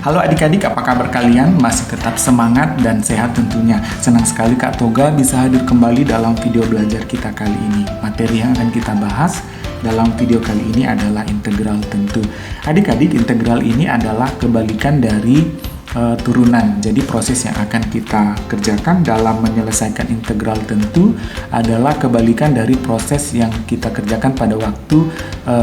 Halo adik-adik, apa kabar kalian? Masih tetap semangat dan sehat tentunya. Senang sekali Kak Toga bisa hadir kembali dalam video belajar kita kali ini. Materi yang akan kita bahas dalam video kali ini adalah integral tentu. Adik-adik, integral ini adalah kebalikan dari turunan. Jadi proses yang akan kita kerjakan dalam menyelesaikan integral tentu adalah kebalikan dari proses yang kita kerjakan pada waktu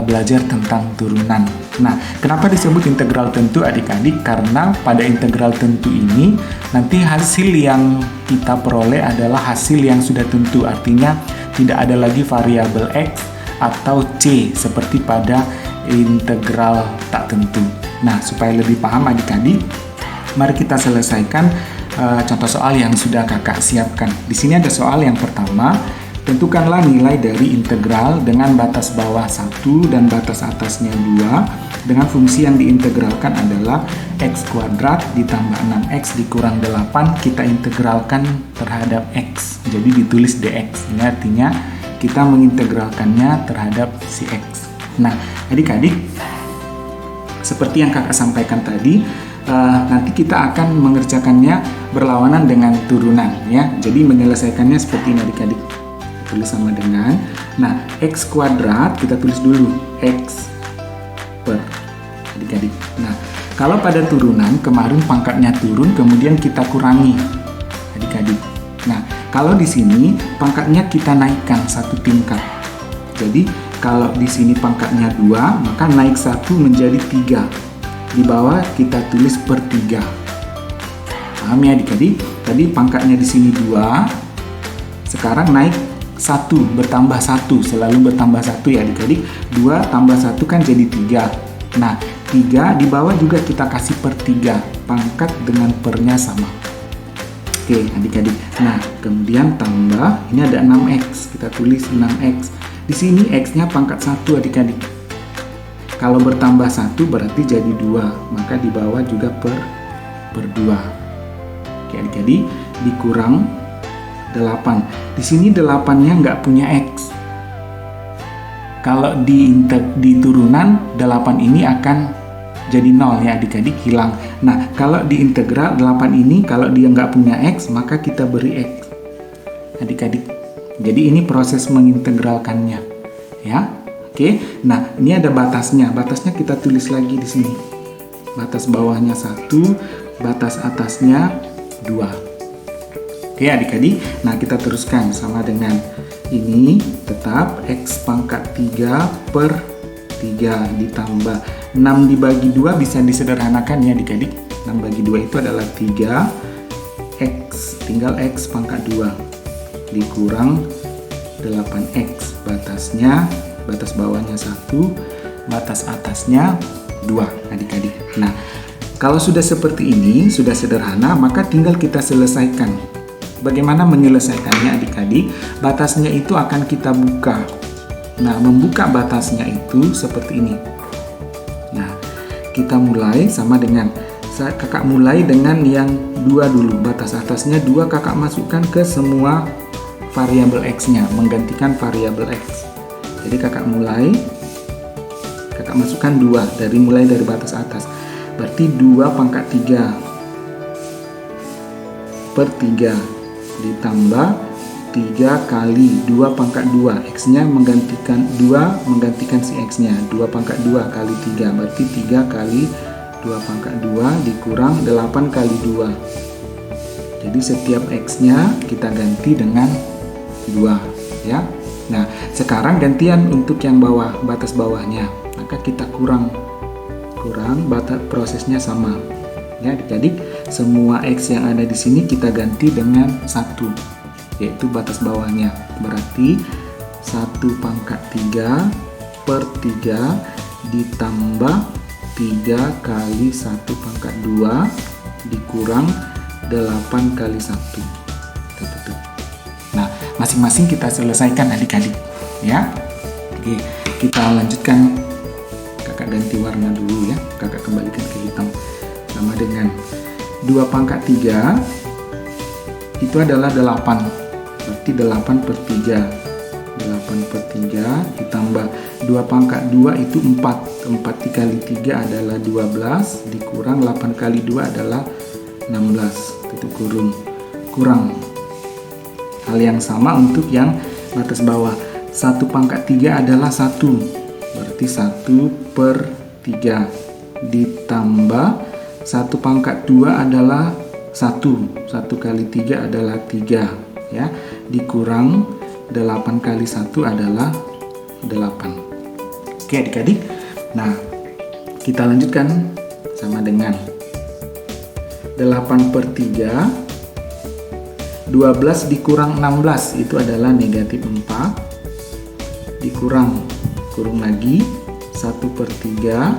belajar tentang turunan. Nah, kenapa disebut integral tentu adik-adik? Karena pada integral tentu ini nanti hasil yang kita peroleh adalah hasil yang sudah tentu, artinya tidak ada lagi variabel X atau C seperti pada integral tak tentu. Nah, supaya lebih paham adik-adik, mari kita selesaikan contoh soal yang sudah kakak siapkan. Di sini ada soal yang pertama, tentukanlah nilai dari integral dengan batas bawah 1 dan batas atasnya 2 dengan fungsi yang diintegralkan adalah x kuadrat ditambah 6x dikurang 8, kita integralkan terhadap x. Jadi ditulis dx, ini artinya kita mengintegralkannya terhadap si x. Nah, adik-adik, seperti yang kakak sampaikan tadi, nanti kita akan mengerjakannya berlawanan dengan turunan ya. Jadi menyelesaikannya seperti ini adik-adik. Tulis sama dengan, nah x kuadrat kita tulis dulu x per adik-adik. Nah, kalau pada turunan kemarin pangkatnya turun kemudian kita kurangi adik-adik. Nah, kalau di sini pangkatnya kita naikkan satu tingkat. Jadi kalau di sini pangkatnya 2, maka naik 1 menjadi 3. Di bawah kita tulis per 3. Paham ya adik-adik? Tadi pangkatnya di sini 2. Sekarang naik 1, bertambah 1, selalu bertambah 1 ya adik-adik. 2 tambah 1 kan jadi 3. Nah, 3 di bawah juga kita kasih per 3. Pangkat dengan pernya sama. Oke adik-adik. Nah, kemudian tambah, ini ada 6x. Kita tulis 6x. Di sini x-nya pangkat 1 adik-adik. Kalau bertambah 1 berarti jadi 2, maka di bawah juga per 2. Oke adik-adik, dikurang 8. Di sini 8-nya nggak punya X. Kalau di turunan 8 ini akan jadi 0 ya adik-adik, hilang. Nah, kalau di integral 8 ini kalau dia nggak punya X, maka kita beri X adik-adik. Jadi ini proses mengintegralkannya ya. Oke, nah ini ada batasnya. Batasnya kita tulis lagi di sini. Batas bawahnya 1, batas atasnya 2. Oke adik-adik, nah kita teruskan sama dengan ini tetap x pangkat 3 per 3 ditambah 6 dibagi 2 bisa disederhanakan ya adik-adik. 6 bagi 2 itu adalah 3x, tinggal x pangkat 2 dikurang 8x, batas bawahnya 1, batas atasnya 2 adik-adik. Nah, kalau sudah seperti ini, sudah sederhana, maka tinggal kita selesaikan. Bagaimana menyelesaikannya adik-adik? Batasnya itu akan kita buka. Nah, membuka batasnya itu seperti ini. Nah, kita mulai sama dengan, kakak mulai dengan yang 2 dulu. Batas atasnya 2 kakak masukkan ke semua variabel x-nya, menggantikan variabel x. Jadi kakak masukkan 2 mulai dari batas atas. Berarti 2 pangkat 3 per 3 ditambah 3 kali 2 pangkat 2. X-nya menggantikan 2, menggantikan si X-nya. 2 pangkat 2 kali 3. Berarti 3 kali 2 pangkat 2 dikurang 8 kali 2. Jadi setiap X-nya kita ganti dengan 2 ya. Nah, sekarang gantian untuk yang bawah, batas bawahnya. Maka kita kurang batas, prosesnya sama. Ya, adik-adik, semua X yang ada di sini kita ganti dengan 1, yaitu batas bawahnya. Berarti 1 pangkat 3 per 3 ditambah 3 kali 1 pangkat 2 dikurang 8 kali 1. Tutup. Nah, masing-masing kita selesaikan adik-adik ya. Oke, kita lanjutkan. Kakak ganti warna dulu ya. Kakak kembalikan ke hitam. Sama dengan 2 pangkat 3 itu adalah 8. Berarti 8 per 3. 8 per 3 ditambah 2 pangkat 2 itu 4. 4 dikali 3 adalah 12, dikurang 8 kali 2 adalah 16, tutup kurung. Kurang. Hal yang sama untuk yang batas bawah. 1 pangkat 3 adalah 1. Berarti 1/3. Ditambah 1 pangkat 2 adalah 1. 1 kali 3 adalah 3. Ya. Dikurang 8 kali 1 adalah 8. Oke adik-adik. Nah, kita lanjutkan sama dengan 8/3. 12 dikurang 16 itu adalah negatif 4. Dikurang, kurung lagi 1/3.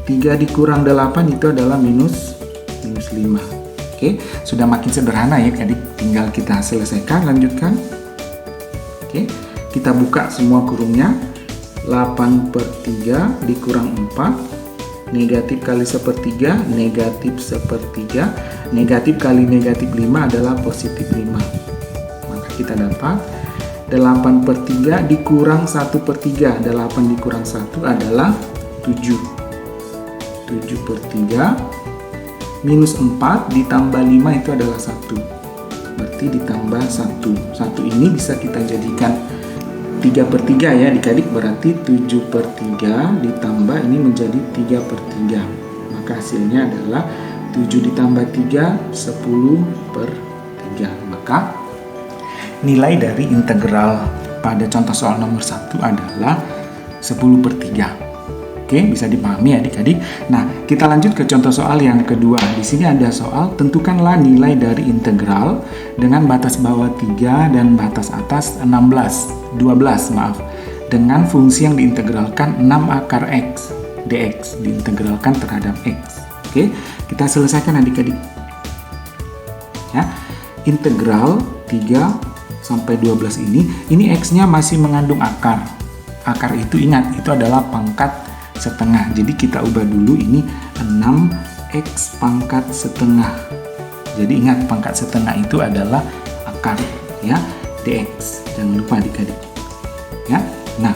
3 dikurang 8 itu adalah minus 5. Oke, sudah makin sederhana ya adik. Tinggal kita selesaikan, lanjutkan. Oke, kita buka semua kurungnya. 8/3 dikurang 4, negatif kali 1/3, negatif 1/3, negatif kali negatif 5 adalah positif 5. Maka kita dapat 8/3 dikurang 1/3, 8 dikurang 1 adalah 7. 7/3 minus 4 ditambah 5 itu adalah 1. Berarti ditambah 1. 1 ini bisa kita jadikan 3/3 ya adik-adik, berarti 7/3 ditambah ini menjadi 3/3. Maka hasilnya adalah 7 ditambah 3, 10/3. Maka nilai dari integral pada contoh soal nomor 1 adalah 10/3. Oke, bisa dipahami adik-adik. Nah, kita lanjut ke contoh soal yang kedua. Di sini ada soal, tentukanlah nilai dari integral dengan batas bawah 3 dan batas atas 12 dengan fungsi yang diintegralkan 6 akar X dx, diintegralkan terhadap X. Oke, kita selesaikan adik-adik. Ya, integral 3 sampai 12 ini X-nya masih mengandung akar. Akar itu ingat, itu adalah pangkat setengah. Jadi kita ubah dulu ini 6x pangkat setengah. Jadi ingat pangkat setengah itu adalah akar ya dx. Jangan lupa adik-adik. Ya. Nah,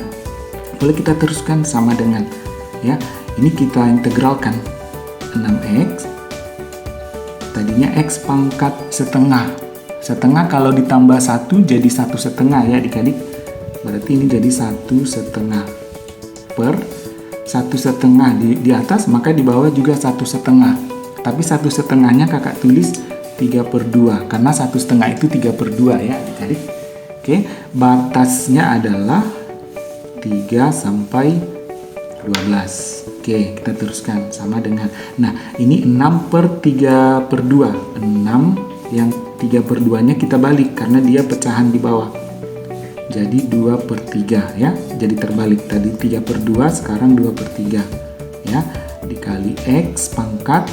boleh kita teruskan sama dengan ya. Ini kita integralkan 6x. Tadinya x pangkat setengah. Setengah kalau ditambah 1 jadi 1/2 ya adik-adik. Berarti ini jadi 1/2 per 1/2 di atas, maka di bawah juga 1/2. Tapi 1/2-nya kakak tulis 3/2 karena 1/2 itu 3/2 ya adik-adik. Oke, batasnya adalah 3 sampai 12. Oke, kita teruskan sama dengan. Nah, ini 6/3/2. 6 yang 3/2-nya kita balik karena dia pecahan di bawah. Jadi 2/3 ya. Jadi terbalik, tadi 3/2 sekarang 2/3 ya. Dikali X pangkat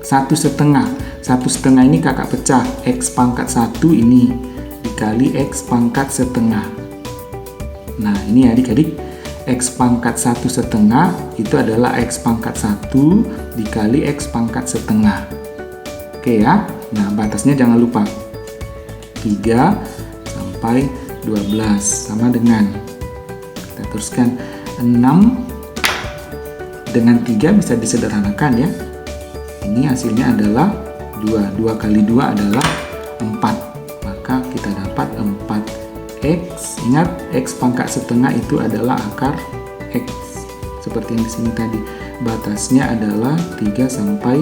1/2. 1/2 ini kakak pecah. X pangkat 1 ini dikali X pangkat setengah. Nah, ini adik-adik, X pangkat 1/2 itu adalah X pangkat 1 dikali X pangkat setengah. Oke ya. Nah, batasnya jangan lupa 3 sampai 12 sama dengan, kita teruskan 6 dengan 3 bisa disederhanakan ya. Ini hasilnya adalah 2 kali 2 adalah 4. Maka kita dapat 4x. Ingat, x pangkat setengah itu adalah akar x. Seperti yang di sini tadi. Batasnya adalah 3 sampai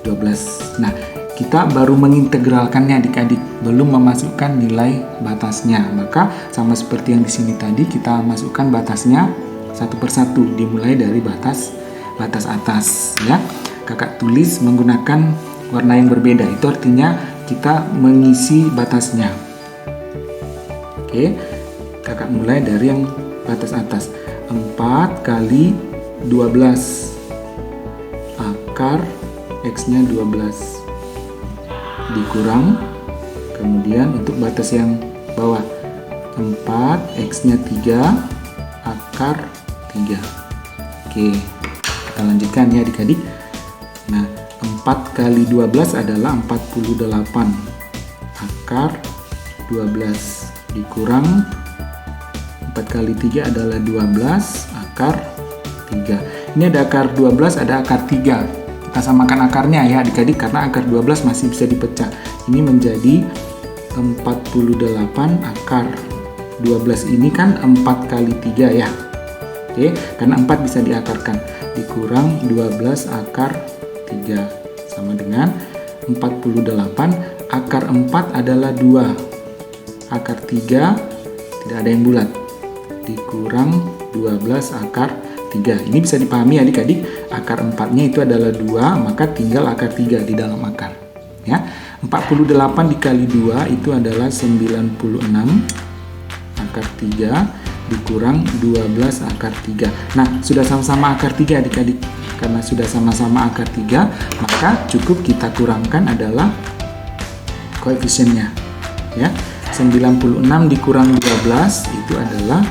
12. Nah, kita baru mengintegralkannya adik-adik, belum memasukkan nilai batasnya. Maka sama seperti yang di sini tadi, kita masukkan batasnya satu persatu, dimulai dari batas atas ya. Kakak tulis menggunakan warna yang berbeda, itu artinya kita mengisi batasnya. Oke, kakak mulai dari yang batas atas. 4 kali 12 akar x-nya 12 dikurang, kemudian untuk batas yang bawah 4, x-nya 3, akar 3. Oke, kita lanjutkan ya adik-adik. Nah, 4 kali 12 adalah 48, akar 12 dikurang 4 kali 3 adalah 12 akar 3. Ini ada akar 12, ada akar 3. Kita samakan akarnya ya adik-adik, karena akar 12 masih bisa dipecah. Ini menjadi 48 akar 12. Ini kan 4 kali 3 ya. Oke, karena 4 bisa diakarkan. Dikurang 12 akar 3 sama dengan 48. Akar 4 adalah 2. Akar 3 tidak ada yang bulat. Dikurang 12 akar 3. Ini bisa dipahami adik-adik, akar 4-nya itu adalah 2, maka tinggal akar 3 di dalam akar. Ya. 48 dikali 2 itu adalah 96 akar 3 dikurang 12 akar 3. Nah, sudah sama-sama akar 3 adik-adik. Karena sudah sama-sama akar 3, maka cukup kita kurangkan adalah koefisiennya. Ya. 96 dikurang 12 itu adalah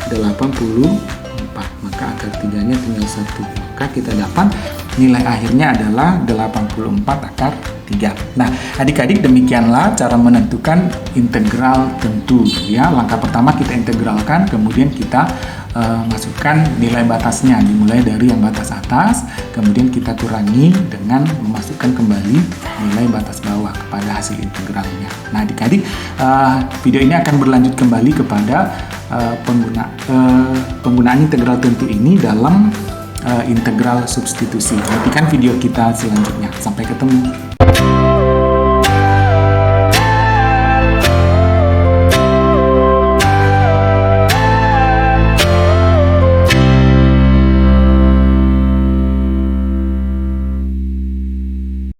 84. Maka akar 3-nya tinggal 1. Maka kita dapat nilai akhirnya adalah 84 akar 3. Nah, adik-adik, demikianlah cara menentukan integral tentu ya. Langkah pertama kita integralkan, kemudian kita masukkan nilai batasnya, dimulai dari yang batas atas, kemudian kita kurangi dengan memasukkan kembali nilai batas bawah kepada hasil integralnya. Nah, adik-adik, video ini akan berlanjut kembali kepada penggunaan integral tentu ini dalam integral substitusi. Nantikan video kita selanjutnya. Sampai ketemu.